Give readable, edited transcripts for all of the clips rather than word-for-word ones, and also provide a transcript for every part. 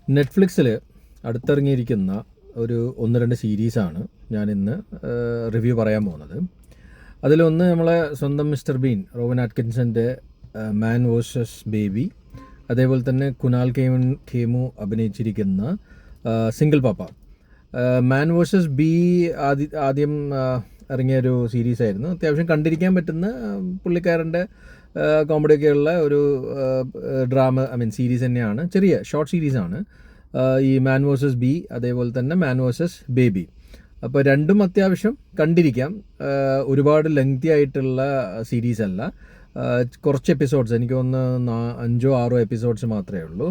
നെറ്റ്ഫ്ലിക്സിൽ അടുത്തിറങ്ങിയിരിക്കുന്ന ഒരു 1-2 സീരീസാണ് ഞാനിന്ന് റിവ്യൂ പറയാൻ പോകുന്നത്. അതിലൊന്ന് നമ്മളെ സ്വന്തം മിസ്റ്റർ ബീൻ റോവൻ ആറ്റ്കിൻസൻ്റെ മാൻ വേഴ്സസ് ബേബി, അതേപോലെ തന്നെ കുനാൽ ഖേമു അഭിനയിച്ചിരിക്കുന്ന സിംഗിൾ പാപ്പ. മാൻ വേഴ്സസ് ബി ആദ്യം ഇറങ്ങിയൊരു സീരീസായിരുന്നു. അത്യാവശ്യം കണ്ടിരിക്കാൻ പറ്റുന്ന പുള്ളിക്കാരൻ്റെ കോമഡിയൊക്കെയുള്ള ഒരു സീരീസ് തന്നെയാണ്. ചെറിയ ഷോർട്ട് സീരീസാണ് ഈ മാൻ വേഴ്സസ് ബി, അതേപോലെ തന്നെ മാൻ വേഴ്സസ് ബേബി. അപ്പോൾ രണ്ടും അത്യാവശ്യം കണ്ടിരിക്കാം. ഒരുപാട് ലെങ്തി ആയിട്ടുള്ള സീരീസ് അല്ല. കുറച്ച് എപ്പിസോഡ്സ്, എനിക്ക് തോന്നുന്നു 5-6 എപ്പിസോഡ്സ് മാത്രമേ ഉള്ളൂ.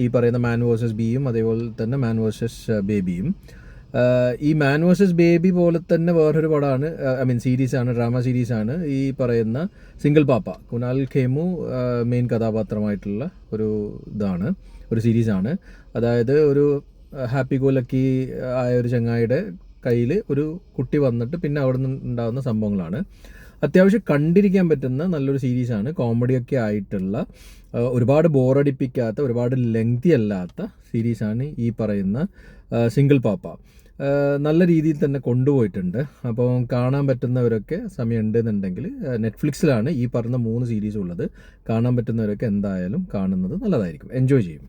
ഈ പറയുന്ന മാൻ വേഴ്സസ് ബിയും അതേപോലെ തന്നെ മാൻ വേഴ്സസ് ബേബിയും. ഈ മാൻ വേഴ്സസ് ബേബി പോലെ തന്നെ വേറൊരു പടമാണ്, സീരീസാണ്, ഡ്രാമ സീരീസാണ് ഈ പറയുന്ന സിംഗിൾ പാപ്പ. കുനാൽ ഖേമു മെയിൻ കഥാപാത്രമായിട്ടുള്ള ഒരു സീരീസാണ്. അതായത് ഒരു ഹാപ്പി ഗോ ലക്കി ആയ ഒരു ചങ്ങായിയുടെ കയ്യിൽ ഒരു കുട്ടി വന്നിട്ട് പിന്നെ അവിടെ നിന്ന് ഉണ്ടാകുന്ന സംഭവങ്ങളാണ്. അത്യാവശ്യം കണ്ടിരിക്കാൻ പറ്റുന്ന നല്ലൊരു സീരീസാണ്. കോമഡിയൊക്കെ ആയിട്ടുള്ള, ഒരുപാട് ബോറടിപ്പിക്കാത്ത, ഒരുപാട് ലെങ്തി അല്ലാത്ത സീരീസാണ് ഈ പറയുന്ന സിംഗിൾ പാപ്പ. നല്ല രീതിയിൽ തന്നെ കൊണ്ടുപോയിട്ടുണ്ട്. അപ്പോൾ കാണാൻ പറ്റുന്നവരൊക്കെ സമയമുണ്ട് എന്നുണ്ടെങ്കിൽ നെറ്റ്ഫ്ലിക്സിലാണ് ഈ പറഞ്ഞ 3 സീരീസ് ഉള്ളത്. കാണാൻ പറ്റുന്നവരൊക്കെ എന്തായാലും കാണുന്നത് നല്ലതായിരിക്കും, എൻജോയ് ചെയ്യും.